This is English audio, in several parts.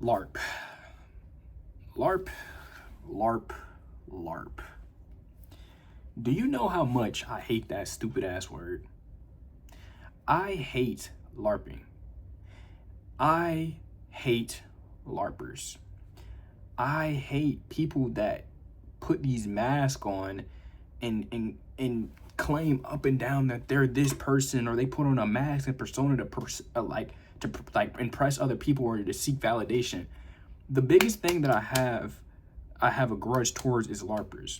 LARP. LARP, LARP, LARP. Do you know how much I hate that stupid ass word? I hate LARPing. I hate LARPers. I hate people that put these masks on and claim up and down that they're this person, or they put on a mask and persona to impress other people or to seek validation. The biggest thing that I have a grudge towards is LARPers.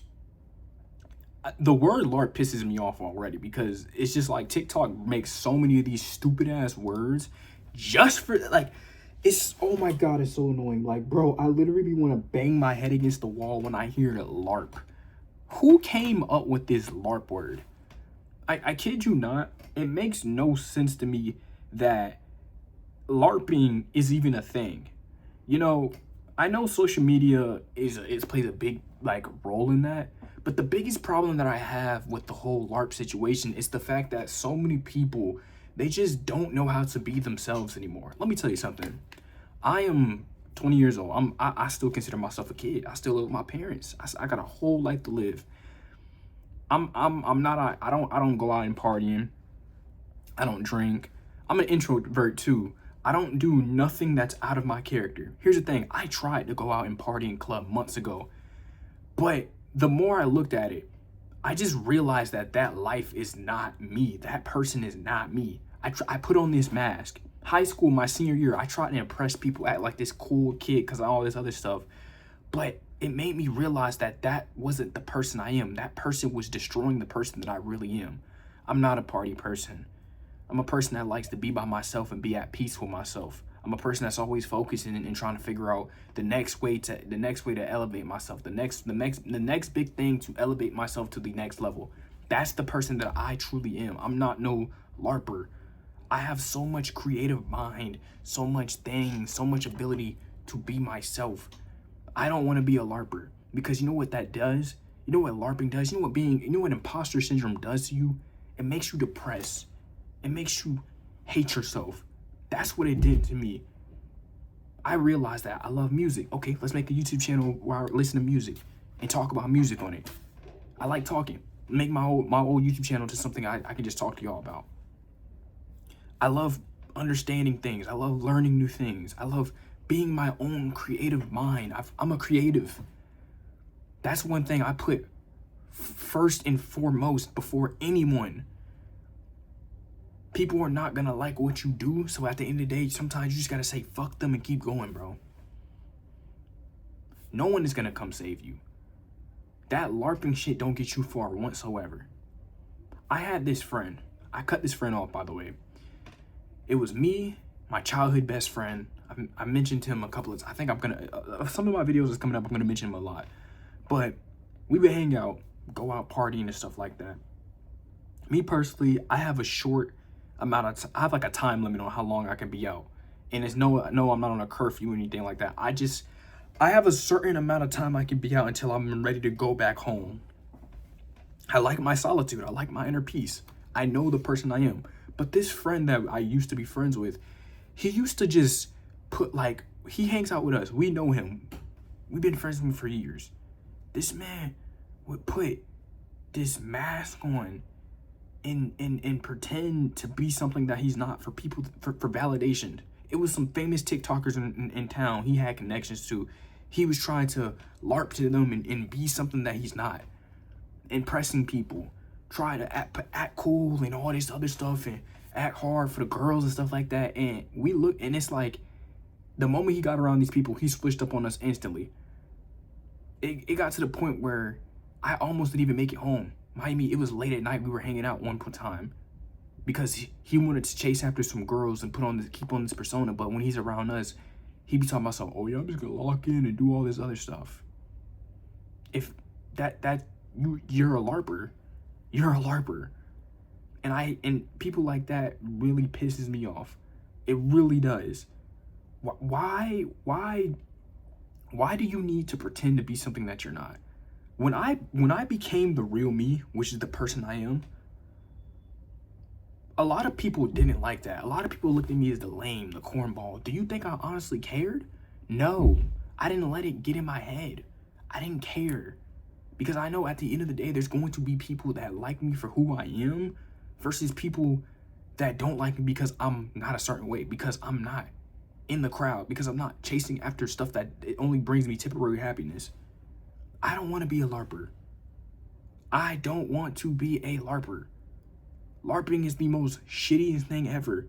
The word LARP pisses me off already because it's just like TikTok makes so many of these stupid ass words just for like, it's, oh my god, it's so annoying. Like, bro, I literally want to bang my head against the wall when I hear the LARP. Who came up with this LARP word? I kid you not, it makes no sense to me that LARPing is even a thing. You know, I know social media is plays a big like role in that, but the biggest problem that I have with the whole LARP situation is the fact that so many people, they just don't know how to be themselves anymore. Let me tell you something. I am 20 years old. I still consider myself a kid. I still live with my parents. I got a whole life to live. I don't go out and partying. I don't drink. I'm an introvert too. I don't do nothing that's out of my character. Here's the thing. I tried to go out and party in club months ago, but the more I looked at it, I just realized that that life is not me. That person is not me. I put on this mask. High school, my senior year, I tried to impress people, act like this cool kid because of all this other stuff. But it made me realize that that wasn't the person I am. That person was destroying the person that I really am. I'm not a party person. I'm a person that likes to be by myself and be at peace with myself. I'm a person that's always focusing and trying to figure out the next way to elevate myself, the next big thing to elevate myself to the next level. That's the person that I truly am. I'm not no LARPer. I have so much creative mind, so much things, so much ability to be myself. I don't want to be a LARPer because you know what that does? You know what LARPing does? You know what imposter syndrome does to you? It makes you depressed. It makes you hate yourself. That's what it did to me. I realized that I love music. Okay, let's make a YouTube channel where I listen to music and talk about music on it. I like talking. Make my old YouTube channel to something I can just talk to y'all about. I love understanding things. I love learning new things. I love being my own creative mind. I'm a creative. That's one thing I put first and foremost before anyone. People are not gonna like what you do, so at the end of the day, sometimes you just gotta say fuck them and keep going, bro. No one is gonna come save you. That LARPing shit don't get you far whatsoever. I had this friend. I cut this friend off, by the way. It was me, my childhood best friend. I mentioned him a couple of times. I think I'm gonna, some of my videos is coming up, I'm gonna mention him a lot. But we would hang out, go out partying and stuff like that. Me personally, I have a short amount of I have like a time limit on how long I can be out. And it's no, I'm not on a curfew or anything like that. I have a certain amount of time I can be out until I'm ready to go back home. I like my solitude. I like my inner peace. I know the person I am. But this friend that I used to be friends with, he used to just put like, he hangs out with us. We know him. We've been friends with him for years. This man would put this mask on and pretend to be something that he's not for people, for validation. It was some famous TikTokers in town he had connections to. He was trying to LARP to them and be something that he's not. Impressing people. Try to act cool and all this other stuff and act hard for the girls and stuff like that. And we look, and it's like, the moment he got around these people, he switched up on us instantly. It got to the point where I almost didn't even make it home. Mind me, it was late at night. We were hanging out one time because he wanted to chase after some girls and keep on this persona. But when he's around us, he be talking about something. Oh yeah, I'm just gonna lock in and do all this other stuff. If you're a LARPer, you're a LARPer. And people like that really pisses me off. It really does. Why do you need to pretend to be something that you're not? When I became the real me, which is the person I am, a lot of people didn't like that. A lot of people looked at me as the lame, the cornball. Do you think I honestly cared? No, I didn't let it get in my head. I didn't care. Because I know at the end of the day, there's going to be people that like me for who I am versus people that don't like me because I'm not a certain way, because I'm not in the crowd, because I'm not chasing after stuff that it only brings me temporary happiness. I don't want to be a LARPer. I don't want to be a LARPer. LARPing is the most shittiest thing ever.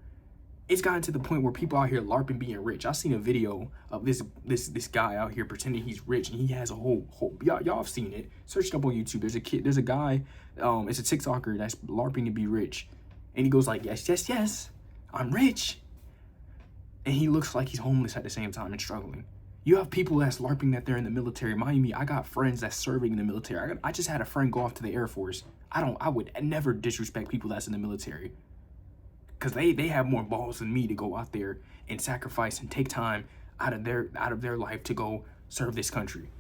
It's gotten to the point where people out here LARPing being rich. I seen a video of this guy out here pretending he's rich, and he has a whole y'all have seen it. Search it up on YouTube. There's a guy, it's a TikToker that's LARPing to be rich. And he goes like, yes, I'm rich. And he looks like he's homeless at the same time and struggling. You have people that's LARPing that they're in the military. Mind me, I got friends that's serving in the military. I just had a friend go off to the Air Force. I would never disrespect people that's in the military, because they have more balls than me to go out there and sacrifice and take time out of their life to go serve this country.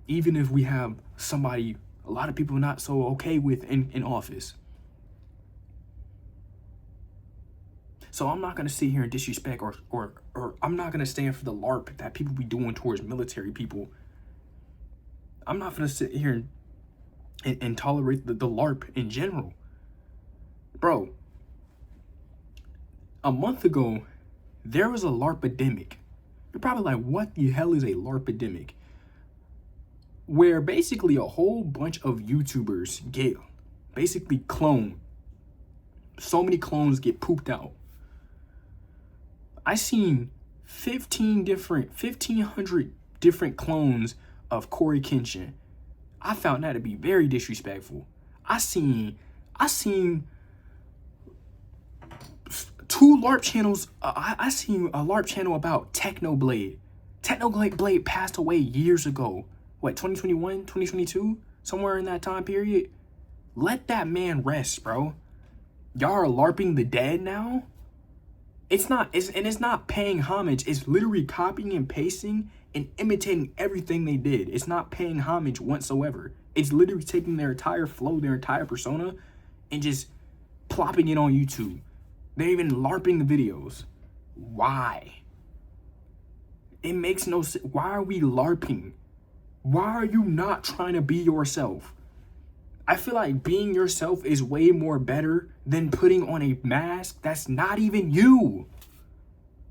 Even if we have somebody a lot of people not so okay with in office. So I'm not gonna sit here and disrespect or I'm not gonna stand for the LARP that people be doing towards military people. I'm not gonna sit here and tolerate the LARP in general. Bro, a month ago, there was a LARPidemic. You're probably like, what the hell is a LARPidemic? Where basically a whole bunch of YouTubers get basically cloned. So many clones get pooped out. I seen 1,500 different clones of Corey Kenshin. I found that to be very disrespectful. I seen two LARP channels. I seen a LARP channel about Technoblade. Technoblade passed away years ago. What, 2021, 2022? Somewhere in that time period. Let that man rest, bro. Y'all are LARPing the dead now? It's not paying homage. It's literally copying and pasting and imitating everything they did. It's not paying homage whatsoever. It's literally taking their entire flow, their entire persona, and just plopping it on YouTube. They're even LARPing the videos. Why? It makes no sense. Why are we LARPing? Why are you not trying to be yourself? I feel like being yourself is way more better than putting on a mask that's not even you.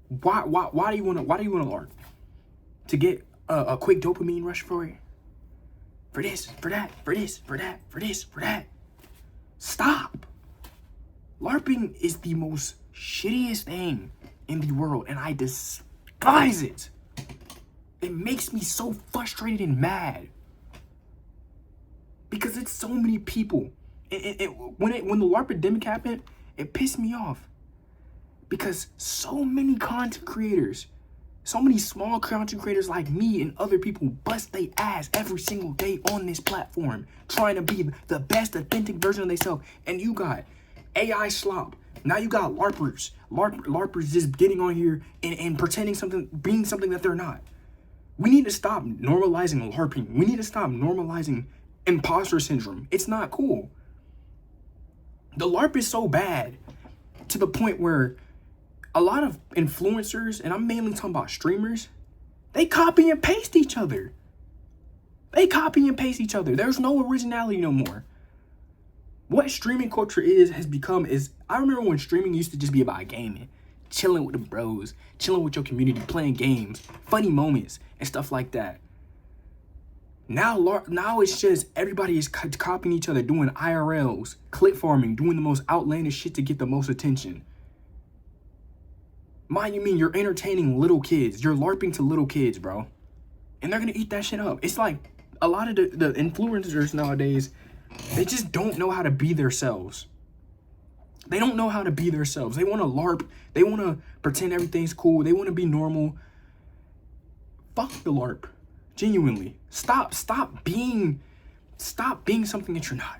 Why do you want to LARP? To get a quick dopamine rush for it? For this, for that, for this, for that, for this, for that. Stop. LARPing is the most shittiest thing in the world, and I despise it. It makes me so frustrated and mad. Because it's so many people. When the LARPidemic happened, it pissed me off. Because so many content creators, so many small content creators like me and other people bust their ass every single day on this platform, trying to be the best authentic version of themselves. And you got AI slop. Now you got LARPers. LARPers just getting on here and pretending being something that they're not. We need to stop normalizing LARPing. We need to stop normalizing imposter syndrome. It's not cool. The LARP is so bad to the point where a lot of influencers, and I'm mainly talking about streamers, they copy and paste each other. There's no originality no more. What streaming culture has become is, I remember when streaming used to just be about gaming, chilling with the bros, chilling with your community, playing games, funny moments, and stuff like that. Now it's just everybody is copying each other, doing IRLs, clip farming, doing the most outlandish shit to get the most attention. Mind you, you're entertaining little kids. You're LARPing to little kids, bro. And they're gonna eat that shit up. It's like a lot of the influencers nowadays, they just don't know how to be themselves. They don't know how to be themselves. They want to LARP. They want to pretend everything's cool. They want to be normal. Fuck the LARP. Genuinely. Stop being something that you're not.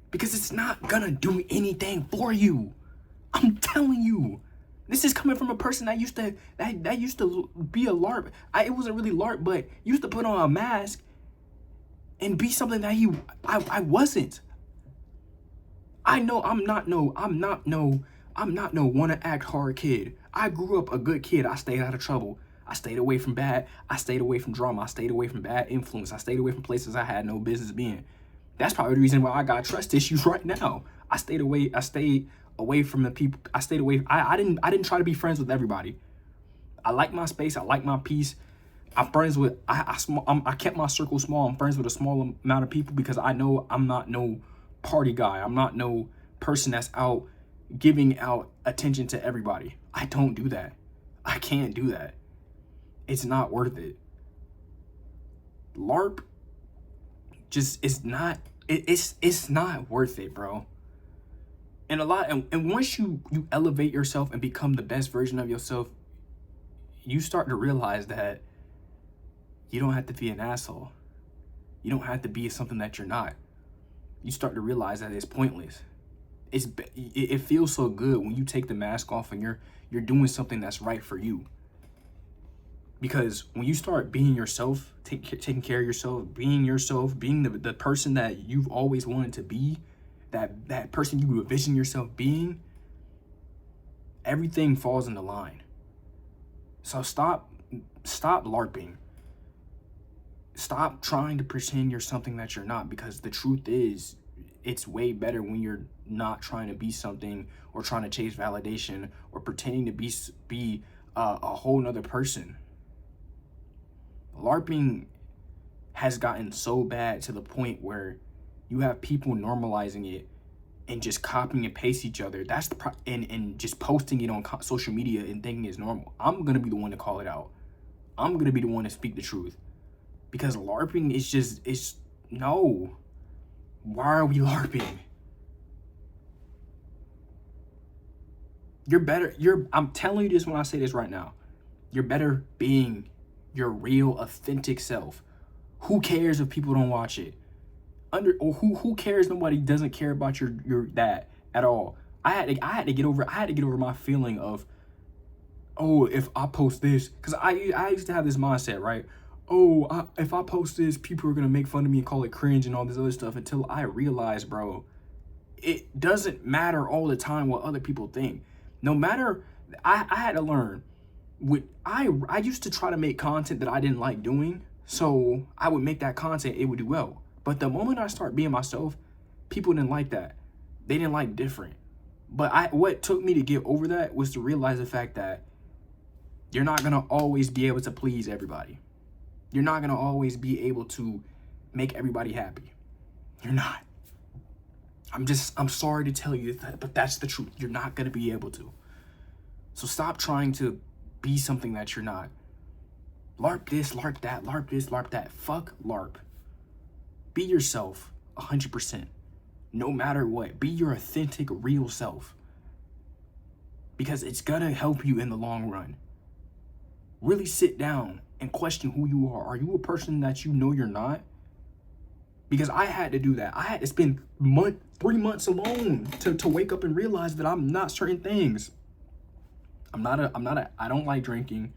Because it's not gonna do anything for you. I'm telling you. This is coming from a person that used to be a LARP. It wasn't really LARP, but used to put on a mask and be something that I wasn't. I know I'm not no wanna act hard kid. I grew up a good kid. I stayed out of trouble. I stayed away from bad. I stayed away from drama. I stayed away from bad influence. I stayed away from places I had no business being. That's probably the reason why I got trust issues right now. I stayed away from the people. I stayed away. I didn't try to be friends with everybody. I like my space. I like my peace. I'm friends with, I kept my circle small. I'm friends with a small amount of people because I know I'm not no party guy. I'm not no person that's out giving out attention to everybody. I don't do that. I can't do that. It's not worth it. LARP just is not, it's not worth it, bro. And once you elevate yourself and become the best version of yourself, you start to realize that you don't have to be an asshole. You don't have to be something that you're not. You start to realize that it's pointless. It feels so good when you take the mask off and you're doing something that's right for you. Because when you start being yourself, taking care of yourself, being the person that you've always wanted to be, that person you envision yourself being, everything falls into line. So stop LARPing. Stop trying to pretend you're something that you're not, because the truth is, it's way better when you're not trying to be something or trying to chase validation or pretending to be a whole nother person. LARPing has gotten so bad to the point where you have people normalizing it and just copying and paste each other. That's and just posting it on social media and thinking it's normal. I'm gonna be the one to call it out. I'm gonna be the one to speak the truth, because LARPing is no. Why are we LARPing? I'm telling you this when I say this right now. You're better being your real, authentic self. Who cares if people don't watch it? Who cares? Nobody doesn't care about your that at all. I had to get over my feeling of, oh, if I post this, because I used to have this mindset, right? Oh, if I post this, people are gonna make fun of me and call it cringe and all this other stuff, until I realized, bro, it doesn't matter all the time what other people think. No matter, I had to learn. I used to try to make content that I didn't like doing, so I would make that content, it would do well. But the moment I start being myself, people didn't like that. They didn't like different. But what took me to get over that was to realize the fact that you're not gonna always be able to please everybody. You're not gonna always be able to make everybody happy. You're not. I'm sorry to tell you that, but that's the truth. You're not gonna be able to. So stop trying to be something that you're not. LARP this, LARP that, LARP this, LARP that. Fuck LARP. Be yourself 100%. No matter what. Be your authentic, real self. Because it's gonna help you in the long run. Really sit down and question who you are. Are you a person that you know you're not? Because I had to do that. I had to spend 3 months alone to wake up and realize that I'm not certain things. I don't like drinking.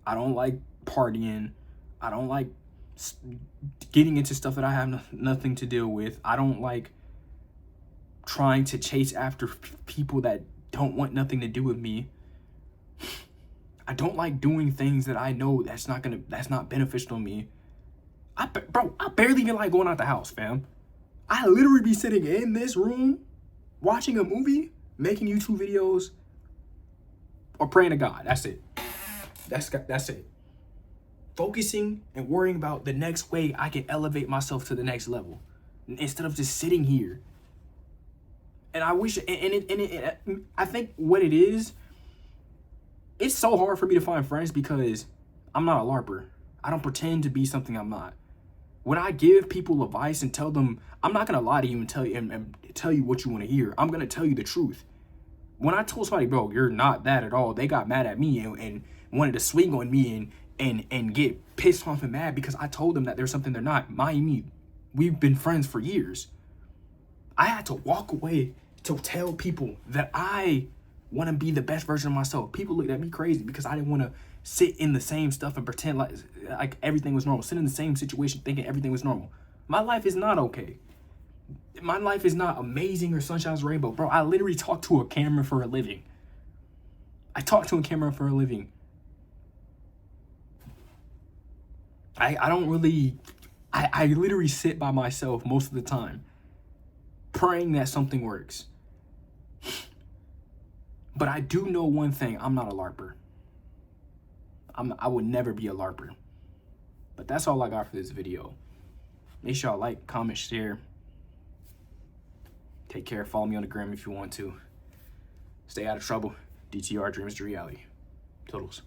I don't like partying. I don't like getting into stuff that I have nothing to deal with. I don't like trying to chase after people that don't want nothing to do with me. I don't like doing things that I know that's not beneficial to me. I barely even like going out the house, fam. I literally be sitting in this room, watching a movie, making YouTube videos, or praying to God. That's it. That's it. Focusing and worrying about the next way I can elevate myself to the next level, instead of just sitting here. And I wish, I think what it is, it's so hard for me to find friends because I'm not a LARPer. I don't pretend to be something I'm not. When I give people advice and tell them, I'm not gonna lie to you and tell you what you want to hear. I'm gonna tell you the truth. When I told somebody, bro, you're not that at all, they got mad at me and wanted to swing on me and get pissed off and mad because I told them that there's something they're not. Mind me, we've been friends for years. I had to walk away to tell people that I want to be the best version of myself. People looked at me crazy because I didn't want to sit in the same stuff and pretend like everything was normal. Sit in the same situation thinking everything was normal. My life is not okay. My life is not amazing or sunshine's rainbow. Bro, I literally talk to a camera for a living. I talk to a camera for a living. I don't really, I literally sit by myself most of the time, praying that something works. But I do know one thing, I'm not a LARPer. I would never be a LARPer. But that's all I got for this video. Make sure y'all like, comment, share. Take care. Follow me on the gram if you want to. Stay out of trouble. DTR Dreams to Reality. Totals.